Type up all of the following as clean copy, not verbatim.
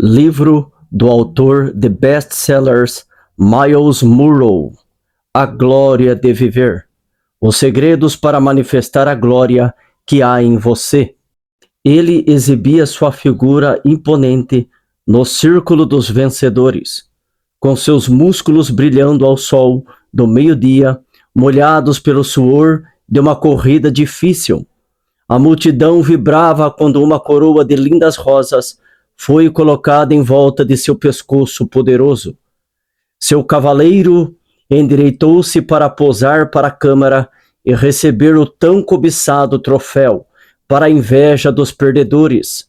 Livro do autor de best-sellers Miles Monroe, A Glória de Viver. Os segredos para manifestar a glória que há em você. Ele exibia sua figura imponente no círculo dos vencedores, com seus músculos brilhando ao sol do meio-dia, molhados pelo suor de uma corrida difícil. A multidão vibrava quando uma coroa de lindas rosas foi colocada em volta de seu pescoço poderoso. Seu cavaleiro endireitou-se para posar para a câmara e receber o tão cobiçado troféu, para a inveja dos perdedores.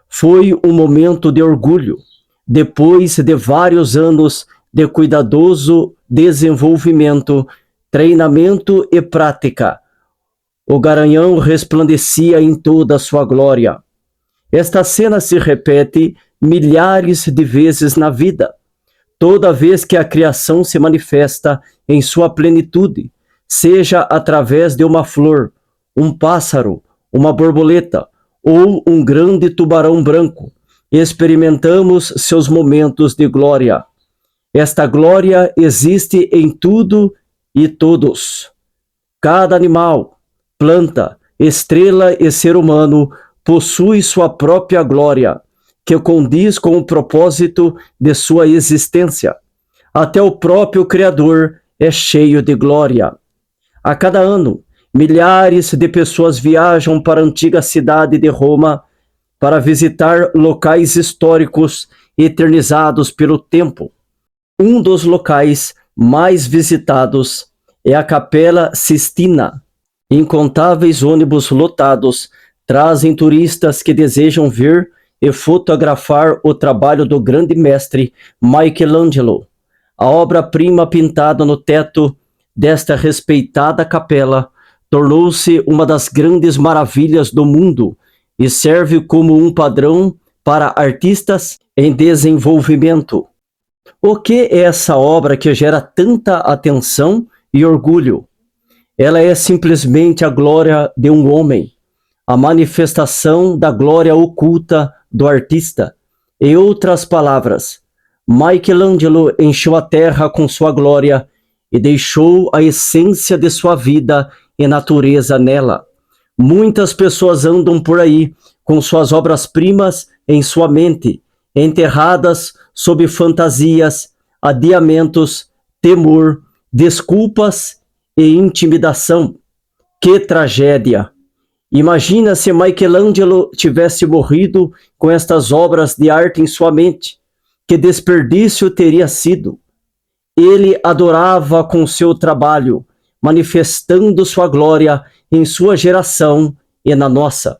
Foi um momento de orgulho, depois de vários anos de cuidadoso desenvolvimento, treinamento e prática. O garanhão resplandecia em toda a sua glória. Esta cena se repete milhares de vezes na vida, toda vez que a criação se manifesta em sua plenitude, seja através de uma flor, um pássaro, uma borboleta ou um grande tubarão branco. Experimentamos seus momentos de glória. Esta glória existe em tudo e todos. Cada animal, planta, estrela e ser humano possui sua própria glória, que condiz com o propósito de sua existência. Até o próprio Criador é cheio de glória. A cada ano, milhares de pessoas viajam para a antiga cidade de Roma para visitar locais históricos eternizados pelo tempo. Um dos locais mais visitados é a Capela Sistina. Incontáveis ônibus lotados trazem turistas que desejam ver e fotografar o trabalho do grande mestre Michelangelo. A obra-prima pintada no teto desta respeitada capela tornou-se uma das grandes maravilhas do mundo e serve como um padrão para artistas em desenvolvimento. O que é essa obra que gera tanta atenção e orgulho? Ela é simplesmente a glória de um homem, a manifestação da glória oculta do artista. Em outras palavras, Michelangelo encheu a terra com sua glória e deixou a essência de sua vida e natureza nela. Muitas pessoas andam por aí com suas obras-primas em sua mente, enterradas sob fantasias, adiamentos, temor, desculpas e intimidação. Que tragédia! Imagina se Michelangelo tivesse morrido com estas obras de arte em sua mente. Que desperdício teria sido! Ele adorava com seu trabalho, manifestando sua glória em sua geração e na nossa.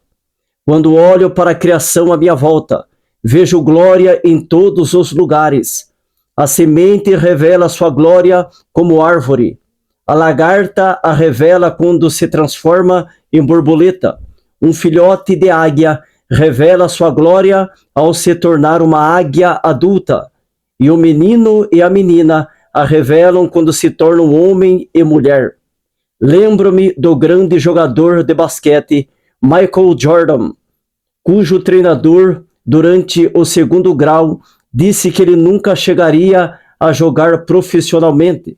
Quando olho para a criação à minha volta, vejo glória em todos os lugares. A semente revela sua glória como árvore. A lagarta a revela quando se transforma em borboleta. Um filhote de águia revela sua glória ao se tornar uma águia adulta. E o menino e a menina a revelam quando se tornam homem e mulher. Lembro-me do grande jogador de basquete Michael Jordan, cujo treinador, durante o segundo grau, disse que ele nunca chegaria a jogar profissionalmente.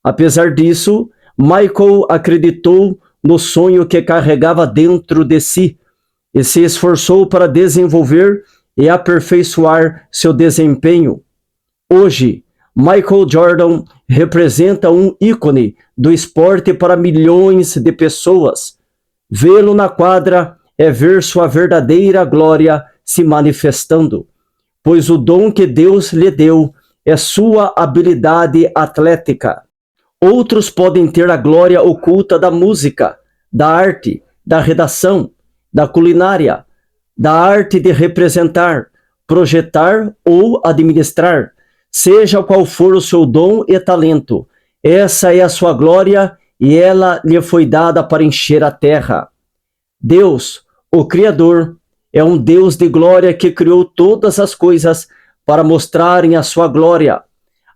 Apesar disso, Michael acreditou no sonho que carregava dentro de si e se esforçou para desenvolver e aperfeiçoar seu desempenho. Hoje, Michael Jordan representa um ícone do esporte para milhões de pessoas. Vê-lo na quadra é ver sua verdadeira glória se manifestando, pois o dom que Deus lhe deu é sua habilidade atlética. Outros podem ter a glória oculta da música, da arte, da redação, da culinária, da arte de representar, projetar ou administrar. Seja qual for o seu dom e talento, essa é a sua glória e ela lhe foi dada para encher a terra. Deus, o Criador, é um Deus de glória que criou todas as coisas para mostrarem a sua glória.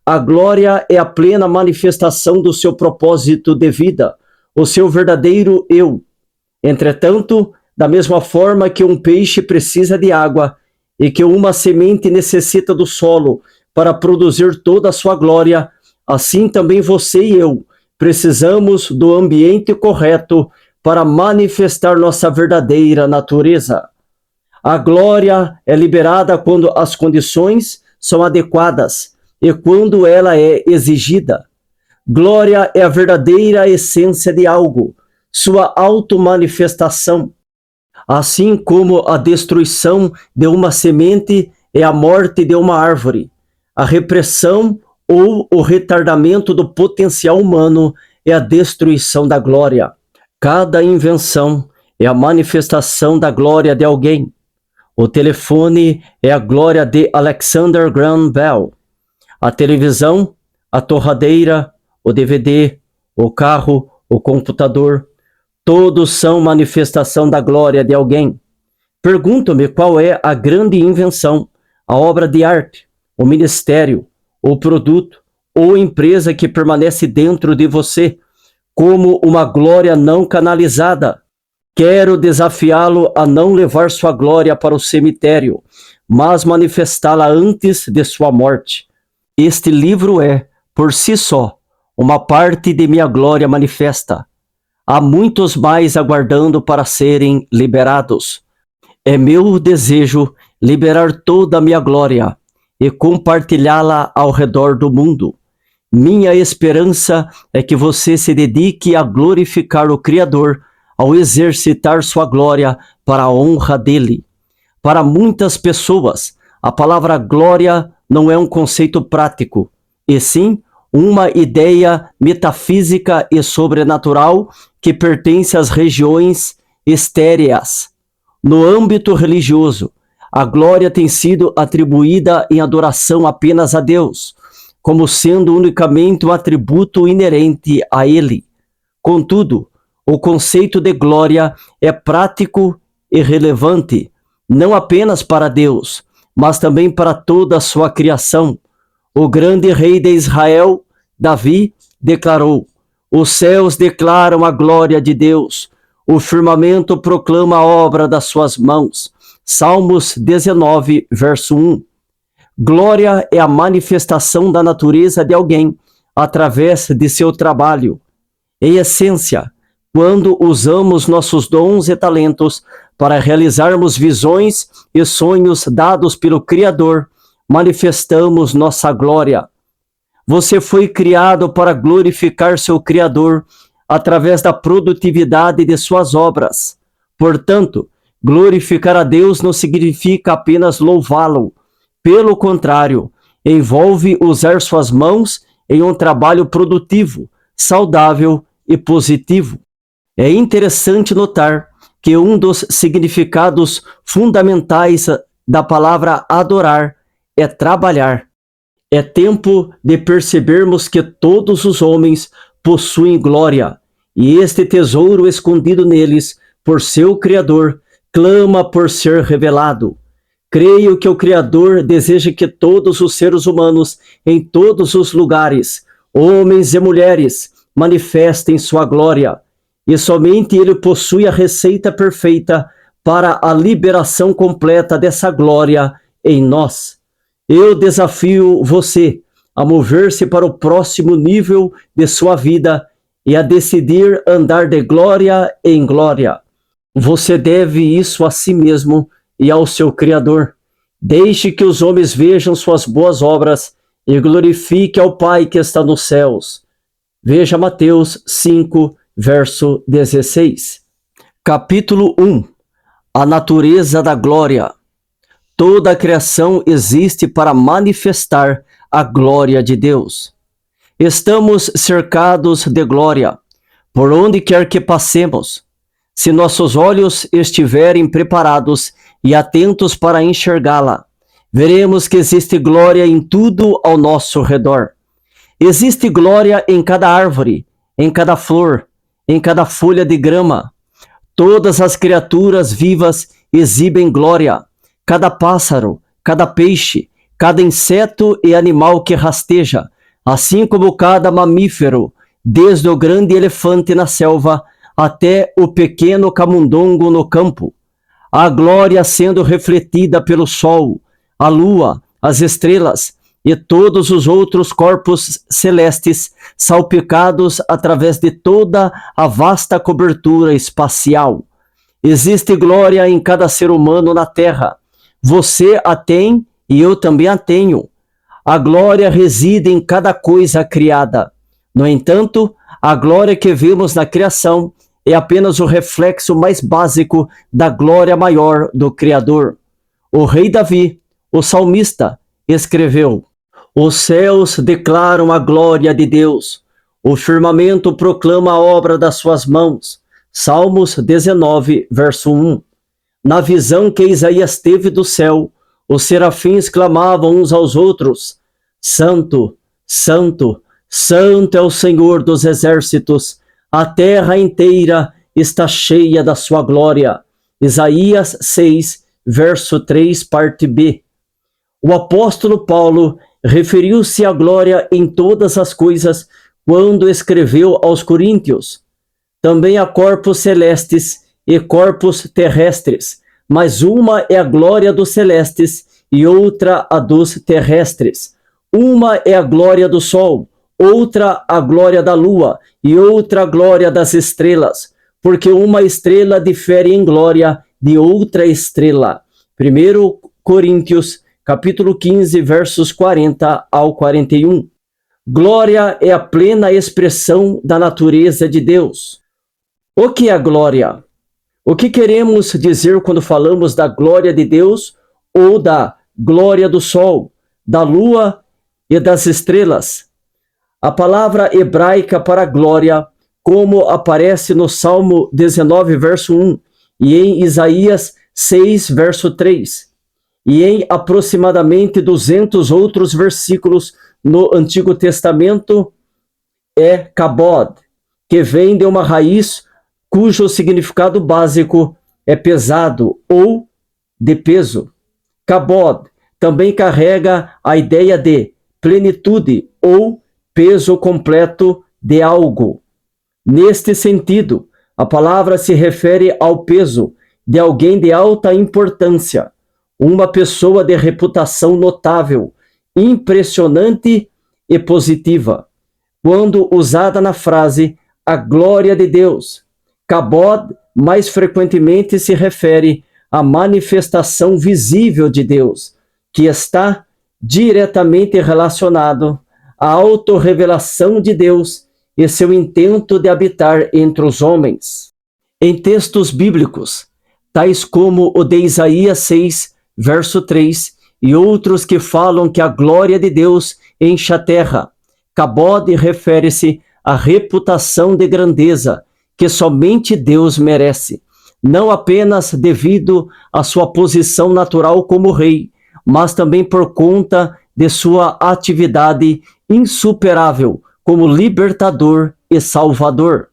A glória é a plena manifestação do seu propósito de vida, o seu verdadeiro eu. Entretanto, da mesma forma que um peixe precisa de água, e que uma semente necessita do solo para produzir toda a sua glória, assim também você e eu precisamos do ambiente correto para manifestar nossa verdadeira natureza. A glória é liberada quando as condições são adequadas e quando ela é exigida. Glória é a verdadeira essência de algo, sua automanifestação. Assim como a destruição de uma semente é a morte de uma árvore, a repressão ou o retardamento do potencial humano é a destruição da glória. Cada invenção é a manifestação da glória de alguém. O telefone é a glória de Alexander Graham Bell. A televisão, a torradeira, o DVD, o carro, o computador, todos são manifestação da glória de alguém. Pergunto-me qual é a grande invenção, a obra de arte, o ministério, o produto ou empresa que permanece dentro de você, como uma glória não canalizada. Quero desafiá-lo a não levar sua glória para o cemitério, mas manifestá-la antes de sua morte. Este livro é, por si só, uma parte de minha glória manifesta. Há muitos mais aguardando para serem liberados. É meu desejo liberar toda a minha glória e compartilhá-la ao redor do mundo. Minha esperança é que você se dedique a glorificar o Criador ao exercitar sua glória para a honra dele. Para muitas pessoas, a palavra glória não é um conceito prático, e sim uma ideia metafísica e sobrenatural que pertence às regiões estéreas. No âmbito religioso, a glória tem sido atribuída em adoração apenas a Deus, como sendo unicamente um atributo inerente a Ele. Contudo, o conceito de glória é prático e relevante, não apenas para Deus, mas também para toda a sua criação. O grande rei de Israel, Davi, declarou: os céus declaram a glória de Deus, o firmamento proclama a obra das suas mãos. Salmos 19, verso 1. Glória é a manifestação da natureza de alguém através de seu trabalho. Em essência, quando usamos nossos dons e talentos para realizarmos visões e sonhos dados pelo Criador, manifestamos nossa glória. Você foi criado para glorificar seu Criador através da produtividade de suas obras. Portanto, glorificar a Deus não significa apenas louvá-lo. Pelo contrário, envolve usar suas mãos em um trabalho produtivo, saudável e positivo. É interessante notar que um dos significados fundamentais da palavra adorar é trabalhar. É tempo de percebermos que todos os homens possuem glória, e este tesouro escondido neles por seu Criador clama por ser revelado. Creio que o Criador deseja que todos os seres humanos, em todos os lugares, homens e mulheres, manifestem sua glória, e somente Ele possui a receita perfeita para a liberação completa dessa glória em nós. Eu desafio você a mover-se para o próximo nível de sua vida e a decidir andar de glória em glória. Você deve isso a si mesmo e ao seu Criador. Deixe que os homens vejam suas boas obras e glorifique ao Pai que está nos céus. Veja Mateus 5, verso 16. Capítulo 1. A natureza da glória. Toda a criação existe para manifestar a glória de Deus. Estamos cercados de glória, por onde quer que passemos. Se nossos olhos estiverem preparados e atentos para enxergá-la, veremos que existe glória em tudo ao nosso redor. Existe glória em cada árvore, em cada flor, em cada folha de grama. Todas as criaturas vivas exibem glória. Cada pássaro, cada peixe, cada inseto e animal que rasteja, assim como cada mamífero, desde o grande elefante na selva até o pequeno camundongo no campo. a glória sendo refletida pelo sol, a lua, as estrelas e todos os outros corpos celestes salpicados através de toda a vasta cobertura espacial. Existe glória em cada ser humano na Terra. Você a tem e eu também a tenho. A glória reside em cada coisa criada. No entanto, a glória que vemos na criação é apenas o reflexo mais básico da glória maior do Criador. O rei Davi, o salmista, escreveu: os céus declaram a glória de Deus, o firmamento proclama a obra das suas mãos. Salmos 19, verso 1. Na visão que Isaías teve do céu, os serafins clamavam uns aos outros: Santo, Santo, Santo é o Senhor dos exércitos, a terra inteira está cheia da sua glória. Isaías 6, verso 3, parte B. O apóstolo Paulo referiu-se à glória em todas as coisas quando escreveu aos Coríntios. Também há corpos celestes e corpos terrestres, mas uma é a glória dos celestes e outra a dos terrestres. Uma é a glória do sol, outra a glória da lua e outra a glória das estrelas, porque uma estrela difere em glória de outra estrela. 1 Coríntios, capítulo 15, versos 40 ao 41. Glória é a plena expressão da natureza de Deus. O que é a glória? O que queremos dizer quando falamos da glória de Deus ou da glória do sol, da lua e das estrelas? A palavra hebraica para glória, como aparece no Salmo 19, verso 1, e em Isaías 6, verso 3, e em aproximadamente 200 outros versículos no Antigo Testamento, é kabod, que vem de uma raiz cujo significado básico é pesado ou de peso. Kabod também carrega a ideia de plenitude ou peso completo de algo. Neste sentido, a palavra se refere ao peso de alguém de alta importância, uma pessoa de reputação notável, impressionante e positiva. Quando usada na frase a glória de Deus, kabod mais frequentemente se refere à manifestação visível de Deus, que está diretamente relacionado à autorrevelação de Deus e seu intento de habitar entre os homens. Em textos bíblicos, tais como o de Isaías 6, verso 3, e outros que falam que a glória de Deus enche a terra, kabod refere-se à reputação de grandeza que somente Deus merece, não apenas devido à sua posição natural como rei, mas também por conta de sua atividade insuperável como libertador e salvador.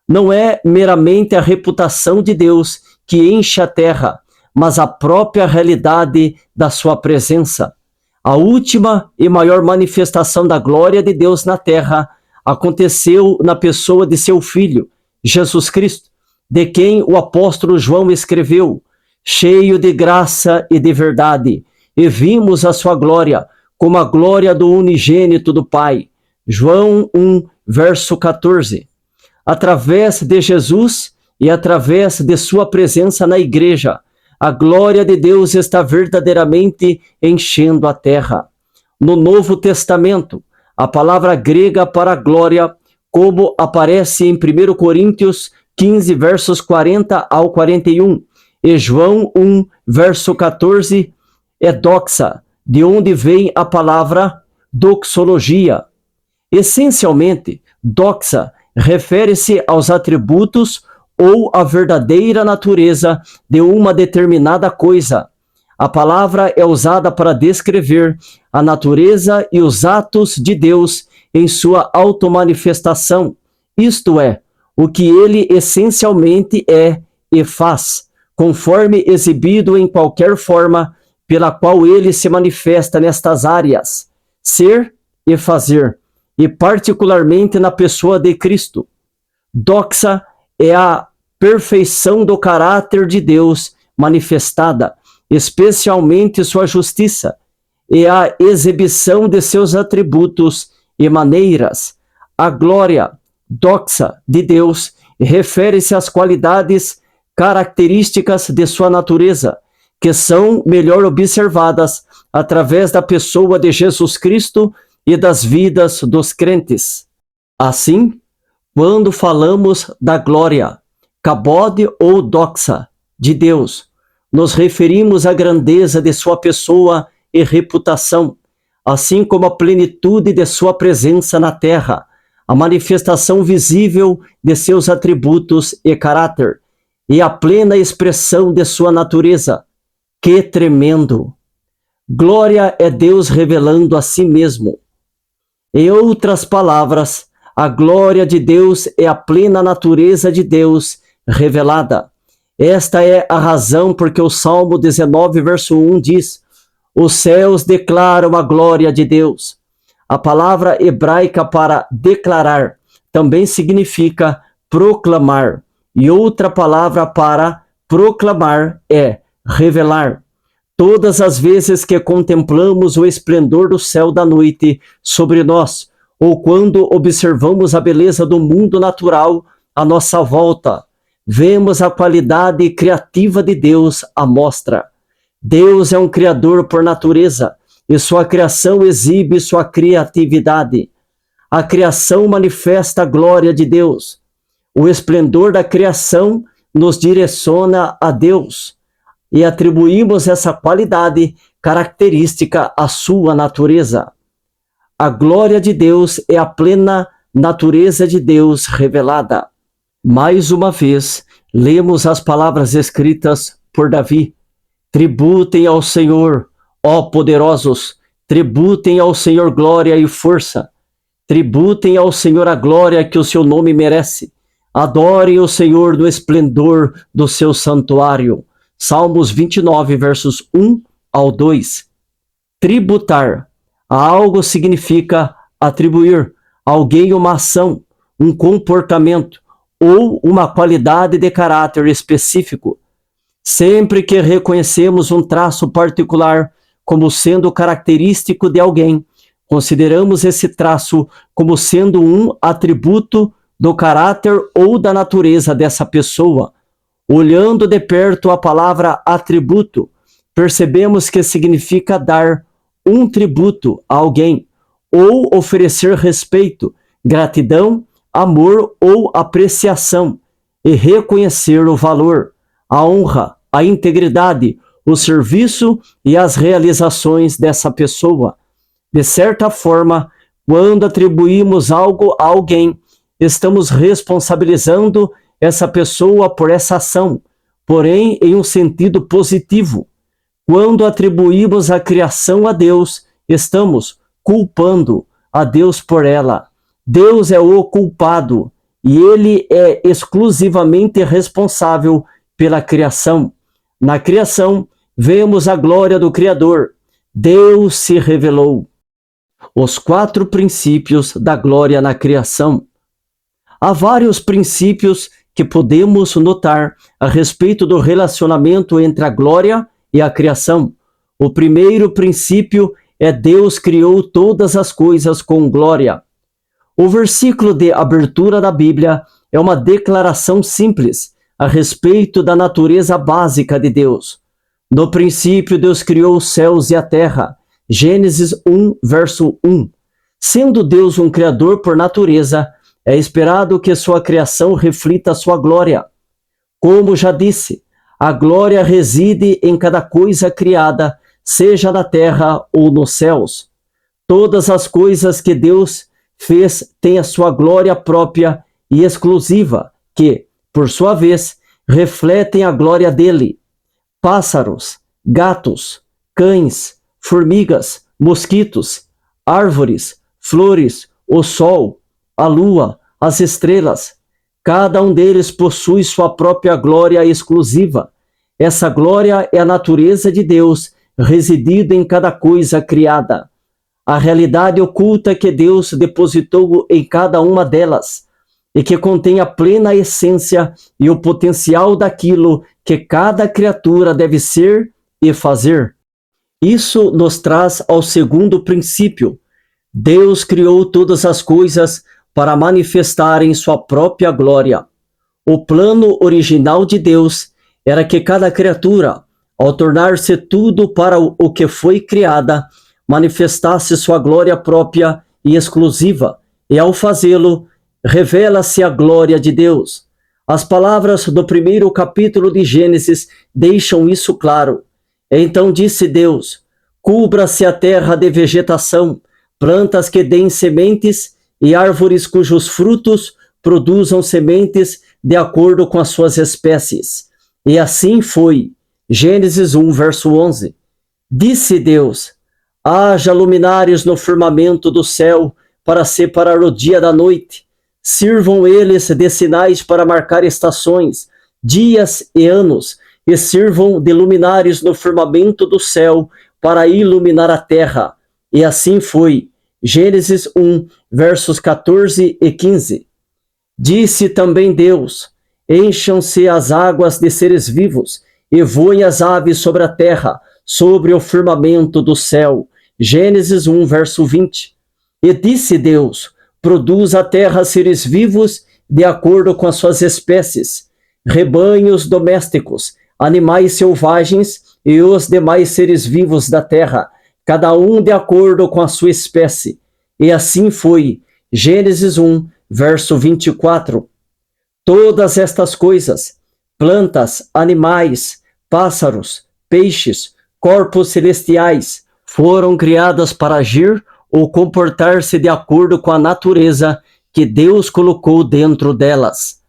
Não é meramente a reputação de Deus que enche a terra, mas a própria realidade da sua presença. A última e maior manifestação da glória de Deus na terra aconteceu na pessoa de seu Filho, Jesus Cristo, de quem o apóstolo João escreveu: cheio de graça e de verdade, e vimos a sua glória, como a glória do unigênito do Pai. João 1, verso 14. Através de Jesus e através de sua presença na igreja, a glória de Deus está verdadeiramente enchendo a terra. No Novo Testamento, a palavra grega para glória, como aparece em 1 Coríntios 15, versos 40 ao 41, e João 1, verso 14, é doxa, de onde vem a palavra doxologia. Essencialmente, doxa refere-se aos atributos ou à verdadeira natureza de uma determinada coisa. A palavra é usada para descrever a natureza e os atos de Deus em sua automanifestação, isto é, o que ele essencialmente é e faz, conforme exibido em qualquer forma pela qual ele se manifesta nestas áreas, ser e fazer, e particularmente na pessoa de Cristo. Doxa é a perfeição do caráter de Deus manifestada, especialmente sua justiça, e a exibição de seus atributos e maneiras. A glória, doxa, de Deus refere-se às qualidades características de sua natureza, que são melhor observadas através da pessoa de Jesus Cristo e das vidas dos crentes. Assim, quando falamos da glória, kabod ou doxa, de Deus, nos referimos à grandeza de sua pessoa e reputação, assim como a plenitude de sua presença na terra, a manifestação visível de seus atributos e caráter, e a plena expressão de sua natureza. Que tremendo! Glória é Deus revelando a si mesmo. Em outras palavras, a glória de Deus é a plena natureza de Deus revelada. Esta é a razão porque o Salmo 19, verso 1 diz: os céus declaram a glória de Deus. A palavra hebraica para declarar também significa proclamar, e outra palavra para proclamar é revelar. Todas as vezes que contemplamos o esplendor do céu da noite sobre nós, ou quando observamos a beleza do mundo natural à nossa volta, vemos a qualidade criativa de Deus à mostra. Deus é um criador por natureza, e sua criação exibe sua criatividade. A criação manifesta a glória de Deus. O esplendor da criação nos direciona a Deus, e atribuímos essa qualidade característica à sua natureza. A glória de Deus é a plena natureza de Deus revelada. Mais uma vez, lemos as palavras escritas por Davi: tributem ao Senhor, ó poderosos, tributem ao Senhor glória e força. Tributem ao Senhor a glória que o seu nome merece. Adorem o Senhor no esplendor do seu santuário. Salmos 29, versos 1 ao 2. Tributar a algo significa atribuir a alguém uma ação, um comportamento ou uma qualidade de caráter específico. Sempre que reconhecemos um traço particular como sendo característico de alguém, consideramos esse traço como sendo um atributo do caráter ou da natureza dessa pessoa. Olhando de perto a palavra atributo, percebemos que significa dar um tributo a alguém, ou oferecer respeito, gratidão, amor ou apreciação, e reconhecer o valor, a honra, a integridade, o serviço e as realizações dessa pessoa. De certa forma, quando atribuímos algo a alguém, estamos responsabilizando essa pessoa por essa ação, porém em um sentido positivo. Quando atribuímos a criação a Deus, estamos culpando a Deus por ela. Deus é o culpado e ele é exclusivamente responsável pela criação. Na criação, vemos a glória do Criador. Deus se revelou. Os 4 princípios da glória na criação. Há vários princípios que podemos notar a respeito do relacionamento entre a glória e a criação. O primeiro princípio é: Deus criou todas as coisas com glória. O versículo de abertura da Bíblia é uma declaração simples a respeito da natureza básica de Deus. No princípio, Deus criou os céus e a terra. Gênesis 1, verso 1. Sendo Deus um criador por natureza, é esperado que sua criação reflita a sua glória. Como já disse, a glória reside em cada coisa criada, seja na terra ou nos céus. Todas as coisas que Deus fez têm a sua glória própria e exclusiva, que, por sua vez, refletem a glória dele. Pássaros, gatos, cães, formigas, mosquitos, árvores, flores, o sol, a lua, as estrelas, cada um deles possui sua própria glória exclusiva. Essa glória é a natureza de Deus residida em cada coisa criada. A realidade oculta que Deus depositou em cada uma delas e que contém a plena essência e o potencial daquilo que cada criatura deve ser e fazer. Isso nos traz ao segundo princípio. Deus criou todas as coisas para manifestarem sua própria glória. O plano original de Deus era que cada criatura, ao tornar-se tudo para o que foi criada, manifestasse sua glória própria e exclusiva, e ao fazê-lo, revela-se a glória de Deus. As palavras do primeiro capítulo de Gênesis deixam isso claro. Então disse Deus: cubra-se a terra de vegetação, plantas que deem sementes e árvores cujos frutos produzam sementes de acordo com as suas espécies. E assim foi. Gênesis 1, verso 11. Disse Deus: haja luminares no firmamento do céu para separar o dia da noite. Sirvam eles de sinais para marcar estações, dias e anos, e sirvam de luminares no firmamento do céu para iluminar a terra. E assim foi. Gênesis 1, versos 14 e 15. Disse também Deus: encham-se as águas de seres vivos, e voem as aves sobre a terra, sobre o firmamento do céu. Gênesis 1, verso 20. E disse Deus: produz a terra seres vivos de acordo com as suas espécies, rebanhos domésticos, animais selvagens e os demais seres vivos da terra, cada um de acordo com a sua espécie. E assim foi. Gênesis 1, verso 24. Todas estas coisas, plantas, animais, pássaros, peixes, corpos celestiais, foram criadas para agir ou comportar-se de acordo com a natureza que Deus colocou dentro delas.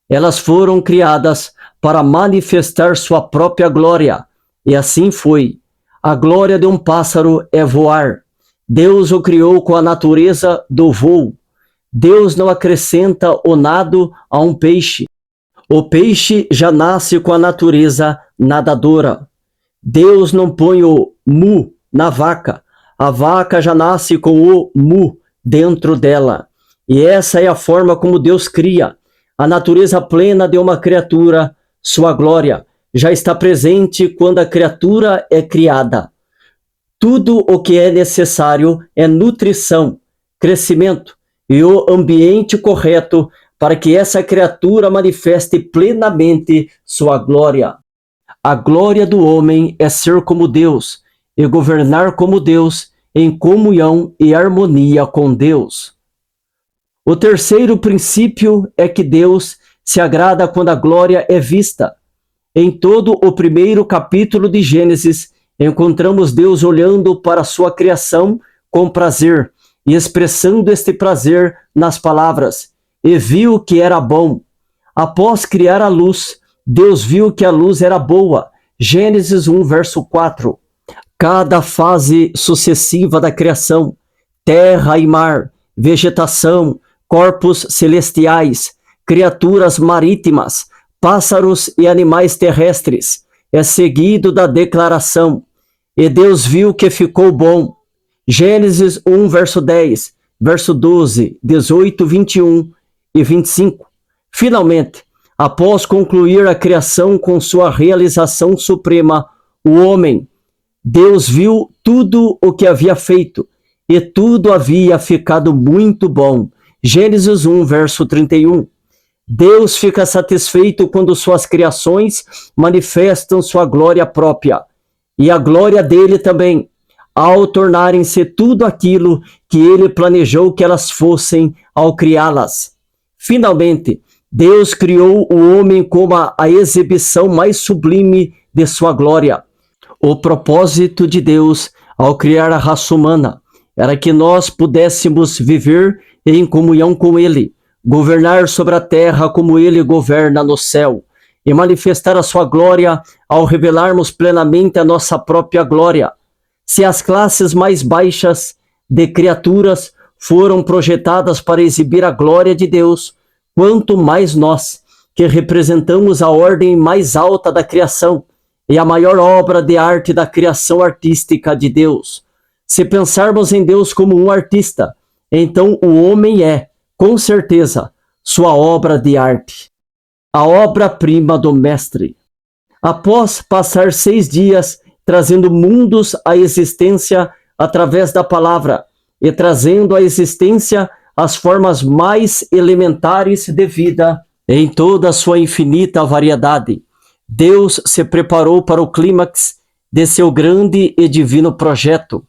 Elas foram criadas para manifestar sua própria glória, e assim foi. A glória de um pássaro é voar. Deus o criou com a natureza do voo. Deus não acrescenta o nado a um peixe. O peixe já nasce com a natureza nadadora. Deus não põe o mu na vaca. A vaca já nasce com o mu dentro dela. E essa é a forma como Deus cria. A natureza plena de uma criatura, sua glória, já está presente quando a criatura é criada. Tudo o que é necessário é nutrição, crescimento e o ambiente correto para que essa criatura manifeste plenamente sua glória. A glória do homem é ser como Deus e governar como Deus em comunhão e harmonia com Deus. O terceiro princípio é que Deus se agrada quando a glória é vista. Em todo o primeiro capítulo de Gênesis, encontramos Deus olhando para a sua criação com prazer e expressando este prazer nas palavras: e viu que era bom. Após criar a luz, Deus viu que a luz era boa. Gênesis 1, verso 4. Cada fase sucessiva da criação, terra e mar, vegetação, corpos celestiais, criaturas marítimas, pássaros e animais terrestres, é seguido da declaração: e Deus viu que ficou bom. Gênesis 1, verso 10, verso 12, 18, 21 e 25. Finalmente, após concluir a criação com sua realização suprema, o homem, Deus viu tudo o que havia feito, e tudo havia ficado muito bom. Gênesis 1, verso 31. Deus fica satisfeito quando suas criações manifestam sua glória própria, e a glória dele também, ao tornarem-se tudo aquilo que ele planejou que elas fossem ao criá-las. Finalmente, Deus criou o homem como a exibição mais sublime de sua glória. O propósito de Deus ao criar a raça humana era que nós pudéssemos viver em comunhão com ele, governar sobre a terra como ele governa no céu, e manifestar a sua glória ao revelarmos plenamente a nossa própria glória. Se as classes mais baixas de criaturas foram projetadas para exibir a glória de Deus, quanto mais nós, que representamos a ordem mais alta da criação e a maior obra de arte da criação artística de Deus. Se pensarmos em Deus como um artista, então o homem é, com certeza, sua obra de arte, a obra-prima do mestre. Após passar 6 dias trazendo mundos à existência através da palavra e trazendo à existência as formas mais elementares de vida em toda a sua infinita variedade, Deus se preparou para o clímax de seu grande e divino projeto.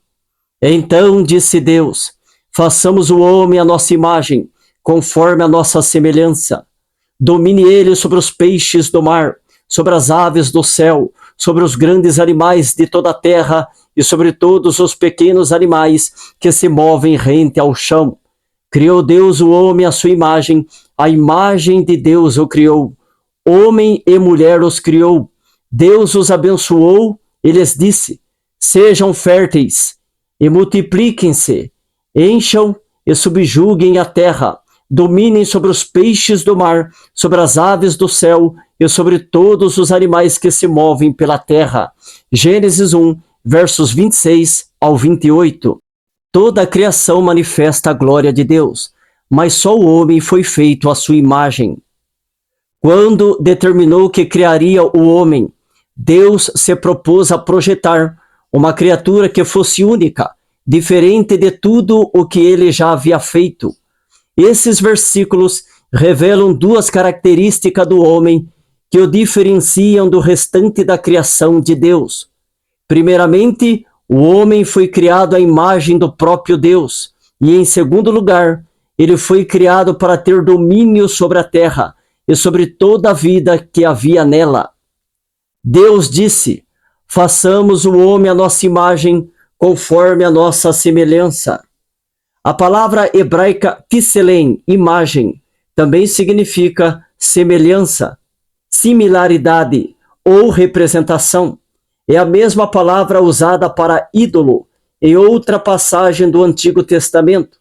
Então disse Deus: façamos o homem à nossa imagem, conforme a nossa semelhança. Domine ele sobre os peixes do mar, sobre as aves do céu, sobre os grandes animais de toda a terra e sobre todos os pequenos animais que se movem rente ao chão. Criou Deus o homem à sua imagem, a imagem de Deus o criou. Homem e mulher os criou. Deus os abençoou e lhes disse: sejam férteis e multipliquem-se, encham e subjuguem a terra, dominem sobre os peixes do mar, sobre as aves do céu e sobre todos os animais que se movem pela terra. Gênesis 1, versos 26 ao 28. Toda a criação manifesta a glória de Deus, mas só o homem foi feito à sua imagem. Quando determinou que criaria o homem, Deus se propôs a projetar uma criatura que fosse única, diferente de tudo o que ele já havia feito. Esses versículos revelam duas características do homem que o diferenciam do restante da criação de Deus. Primeiramente, o homem foi criado à imagem do próprio Deus, e em segundo lugar, ele foi criado para ter domínio sobre a terra e sobre toda a vida que havia nela. Deus disse: façamos o homem à nossa imagem, conforme a nossa semelhança. A palavra hebraica tselem, imagem, também significa semelhança, similaridade ou representação. É a mesma palavra usada para ídolo em outra passagem do Antigo Testamento.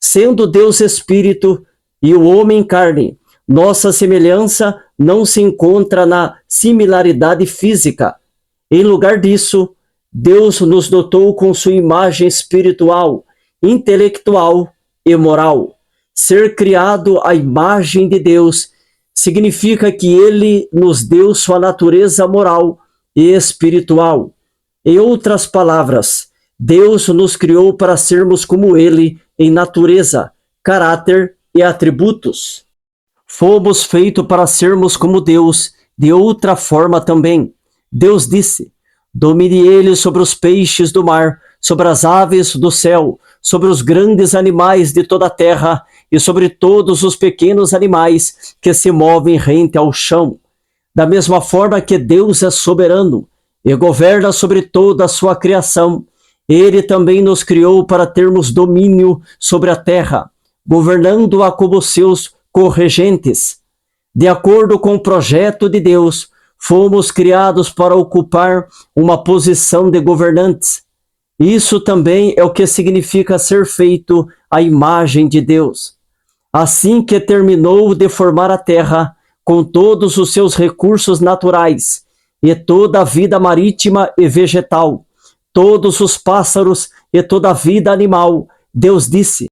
Sendo Deus Espírito e o homem carne, nossa semelhança não se encontra na similaridade física. Em lugar disso, Deus nos dotou com sua imagem espiritual, intelectual e moral. Ser criado à imagem de Deus significa que Ele nos deu sua natureza moral e espiritual. Em outras palavras, Deus nos criou para sermos como Ele em natureza, caráter e atributos. Fomos feitos para sermos como Deus de outra forma também. Deus disse: domine ele sobre os peixes do mar, sobre as aves do céu, sobre os grandes animais de toda a terra e sobre todos os pequenos animais que se movem rente ao chão. Da mesma forma que Deus é soberano e governa sobre toda a sua criação, Ele também nos criou para termos domínio sobre a terra, governando-a como seus corregentes. De acordo com o projeto de Deus, fomos criados para ocupar uma posição de governantes. Isso também é o que significa ser feito à imagem de Deus. Assim que terminou de formar a terra, com todos os seus recursos naturais, e toda a vida marítima e vegetal, todos os pássaros e toda a vida animal, Deus disse: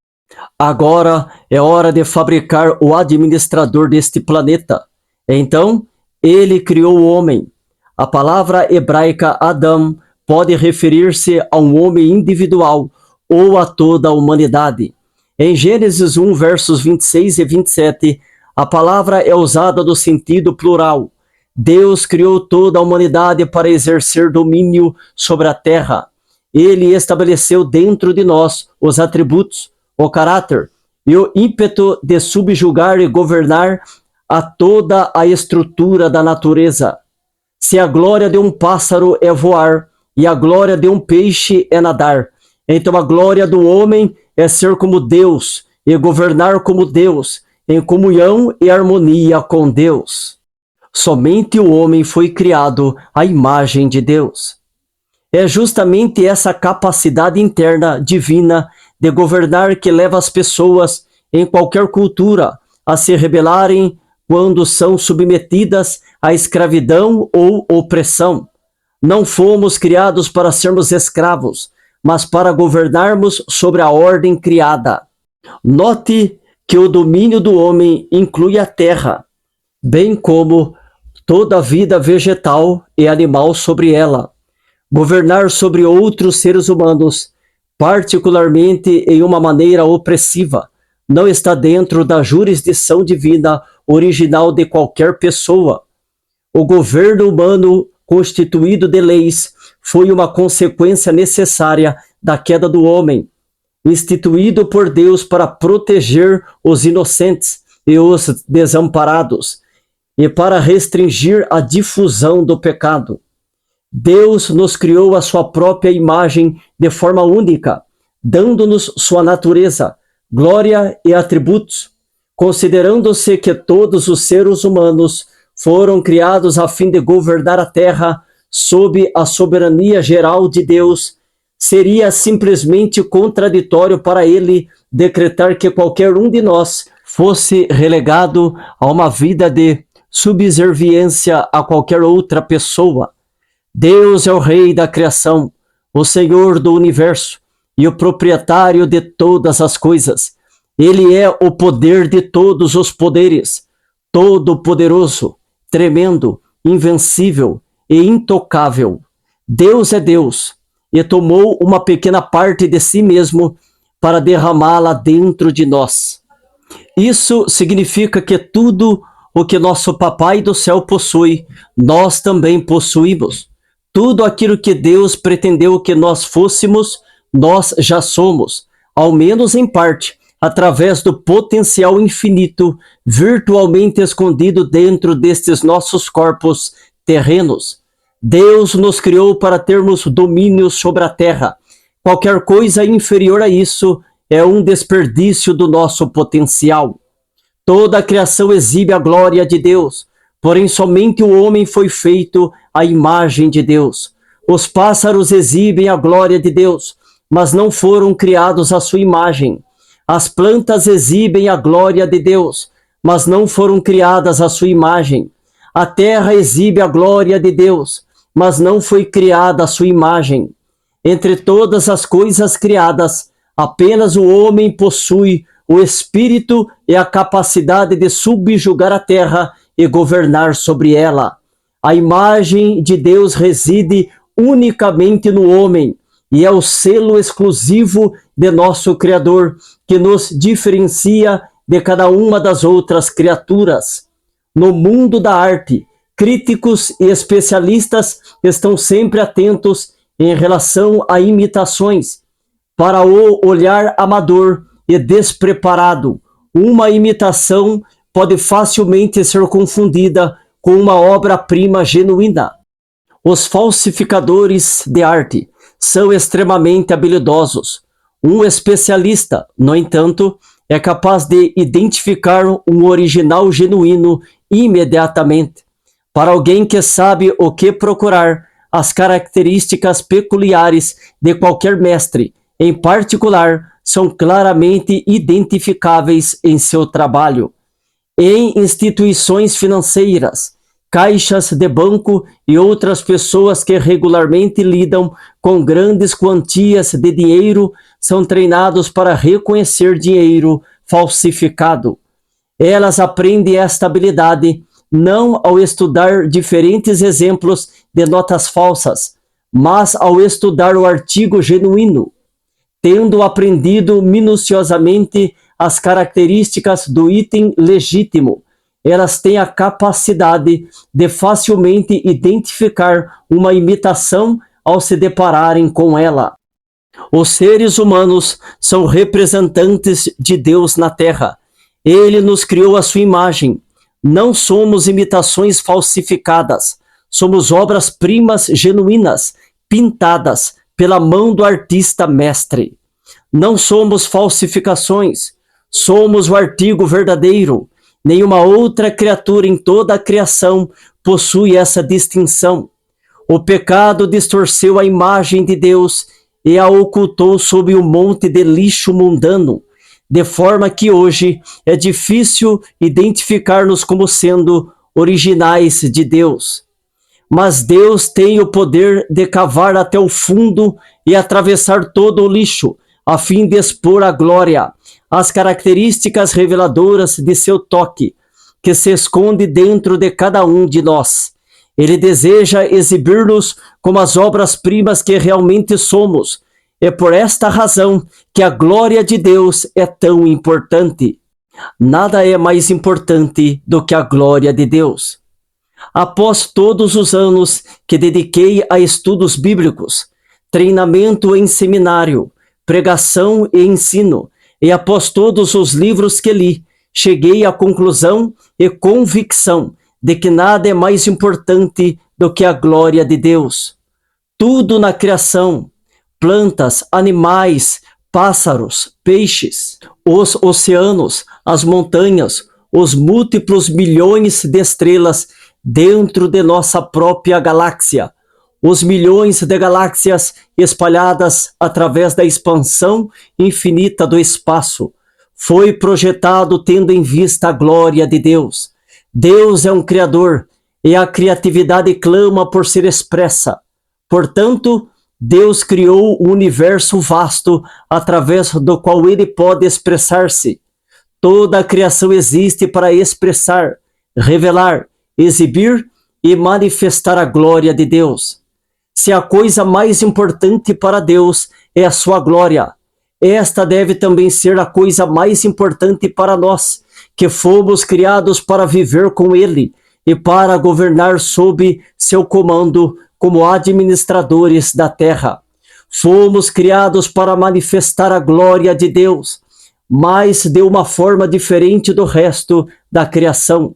agora é hora de fabricar o administrador deste planeta. Então, ele criou o homem. A palavra hebraica Adam pode referir-se a um homem individual ou a toda a humanidade. Em Gênesis 1, versos 26 e 27, a palavra é usada no sentido plural. Deus criou toda a humanidade para exercer domínio sobre a terra. Ele estabeleceu dentro de nós os atributos, o caráter e o ímpeto de subjugar e governar a toda a estrutura da natureza. Se a glória de um pássaro é voar e a glória de um peixe é nadar, então a glória do homem é ser como Deus e governar como Deus, em comunhão e harmonia com Deus. Somente o homem foi criado à imagem de Deus. É justamente essa capacidade interna divina de governar que leva as pessoas em qualquer cultura a se rebelarem quando são submetidas à escravidão ou opressão. Não fomos criados para sermos escravos, mas para governarmos sobre a ordem criada. Note que o domínio do homem inclui a terra, bem como toda a vida vegetal e animal sobre ela, governar sobre outros seres humanos, particularmente em uma maneira opressiva, não está dentro da jurisdição divina original de qualquer pessoa. O governo humano, constituído de leis, foi uma consequência necessária da queda do homem, instituído por Deus para proteger os inocentes e os desamparados, e para restringir a difusão do pecado. Deus nos criou a sua própria imagem de forma única, dando-nos sua natureza, glória e atributos, considerando-se que todos os seres humanos foram criados a fim de governar a terra sob a soberania geral de Deus. Seria simplesmente contraditório para ele decretar que qualquer um de nós fosse relegado a uma vida de subserviência a qualquer outra pessoa. Deus é o Rei da criação, o Senhor do universo e o proprietário de todas as coisas. Ele é o poder de todos os poderes, todo-poderoso, tremendo, invencível e intocável. Deus é Deus e tomou uma pequena parte de si mesmo para derramá-la dentro de nós. Isso significa que tudo o que nosso Papai do céu possui, nós também possuímos. Tudo aquilo que Deus pretendeu que nós fôssemos, nós já somos, ao menos em parte, através do potencial infinito virtualmente escondido dentro destes nossos corpos terrenos. Deus nos criou para termos domínio sobre a terra. Qualquer coisa inferior a isso é um desperdício do nosso potencial. Toda a criação exibe a glória de Deus, porém somente o homem foi feito à imagem de Deus. Os pássaros exibem a glória de Deus, mas não foram criados à sua imagem. As plantas exibem a glória de Deus, mas não foram criadas à sua imagem. A terra exibe a glória de Deus, mas não foi criada à sua imagem. Entre todas as coisas criadas, apenas o homem possui o espírito e a capacidade de subjugar a terra e governar sobre ela. A imagem de Deus reside unicamente no homem e é o selo exclusivo de nosso Criador que nos diferencia de cada uma das outras criaturas. No mundo da arte, críticos e especialistas estão sempre atentos em relação a imitações. Para o olhar amador e despreparado, uma imitação pode facilmente ser confundida com uma obra-prima genuína. Os falsificadores de arte são extremamente habilidosos. Um especialista, no entanto, é capaz de identificar um original genuíno imediatamente. Para alguém que sabe o que procurar, as características peculiares de qualquer mestre, em particular, são claramente identificáveis em seu trabalho. Em instituições financeiras, caixas de banco e outras pessoas que regularmente lidam com grandes quantias de dinheiro são treinados para reconhecer dinheiro falsificado. Elas aprendem esta habilidade não ao estudar diferentes exemplos de notas falsas, mas ao estudar o artigo genuíno. Tendo aprendido minuciosamente as características do item legítimo, elas têm a capacidade de facilmente identificar uma imitação ao se depararem com ela. Os seres humanos são representantes de Deus na Terra. Ele nos criou à sua imagem. Não somos imitações falsificadas. Somos obras-primas genuínas, pintadas pela mão do artista mestre. Não somos falsificações. Somos o artigo verdadeiro. Nenhuma outra criatura em toda a criação possui essa distinção. O pecado distorceu a imagem de Deus e a ocultou sob um monte de lixo mundano, de forma que hoje é difícil identificar-nos como sendo originais de Deus. Mas Deus tem o poder de cavar até o fundo e atravessar todo o lixo, a fim de expor a glória, as características reveladoras de seu toque. que se esconde dentro de cada um de nós. Ele deseja exibir-nos como as obras-primas que realmente somos. É por esta razão que a glória de Deus é tão importante. Nada é mais importante do que a glória de Deus. Após todos os anos que dediquei a estudos bíblicos, treinamento em seminário, pregação e ensino, e após todos os livros que li, cheguei à conclusão e convicção de que nada é mais importante do que a glória de Deus. Tudo na criação, plantas, animais, pássaros, peixes, os oceanos, as montanhas, os múltiplos milhões de estrelas dentro de nossa própria galáxia, os milhões de galáxias espalhadas através da expansão infinita do espaço, foi projetado tendo em vista a glória de Deus. Deus é um Criador e a criatividade clama por ser expressa. Portanto, Deus criou um universo vasto através do qual ele pode expressar-se. Toda a criação existe para expressar, revelar, exibir e manifestar a glória de Deus. Se a coisa mais importante para Deus é a sua glória, esta deve também ser a coisa mais importante para nós, que fomos criados para viver com Ele e para governar sob seu comando como administradores da terra. Fomos criados para manifestar a glória de Deus, mas de uma forma diferente do resto da criação.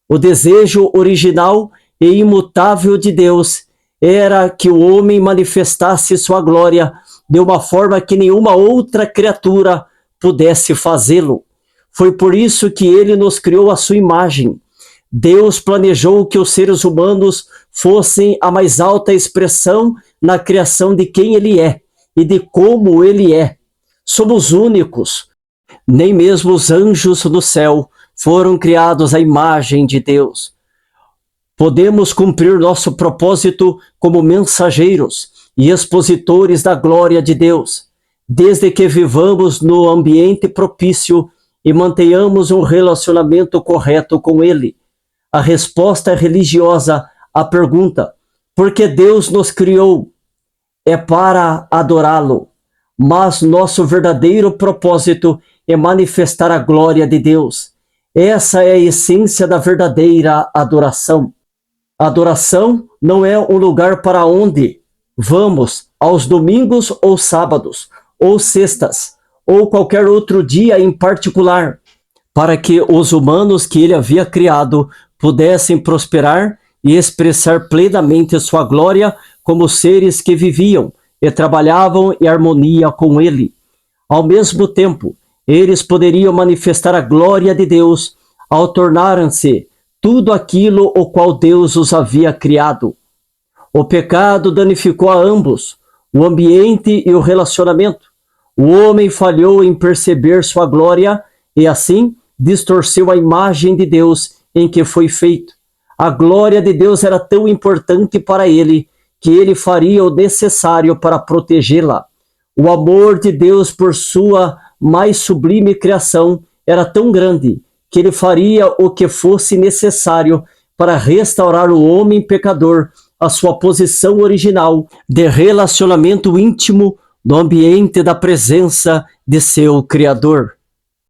O desejo original e imutável de Deus era que o homem manifestasse sua glória de uma forma que nenhuma outra criatura pudesse fazê-lo. Foi por isso que ele nos criou à sua imagem. Deus planejou que os seres humanos fossem a mais alta expressão na criação de quem ele é e de como ele é. Somos únicos. Nem mesmo os anjos no céu foram criados à imagem de Deus. Podemos cumprir nosso propósito como mensageiros e expositores da glória de Deus, desde que vivamos no ambiente propício e mantenhamos um relacionamento correto com Ele. A resposta religiosa à pergunta, por que Deus nos criou, é para adorá-lo, mas nosso verdadeiro propósito é manifestar a glória de Deus. Essa é a essência da verdadeira adoração. Adoração não é um lugar para onde vamos aos domingos ou sábados, ou sextas, ou qualquer outro dia em particular, para que os humanos que ele havia criado pudessem prosperar e expressar plenamente sua glória como seres que viviam e trabalhavam em harmonia com ele. Ao mesmo tempo, eles poderiam manifestar a glória de Deus ao tornarem-se tudo aquilo o qual Deus os havia criado. O pecado danificou a ambos, o ambiente e o relacionamento. O homem falhou em perceber sua glória e assim distorceu a imagem de Deus em que foi feito. A glória de Deus era tão importante para ele que ele faria o necessário para protegê-la. O amor de Deus por sua mais sublime criação era tão grande que ele faria o que fosse necessário para restaurar o homem pecador à sua posição original de relacionamento íntimo no ambiente da presença de seu Criador.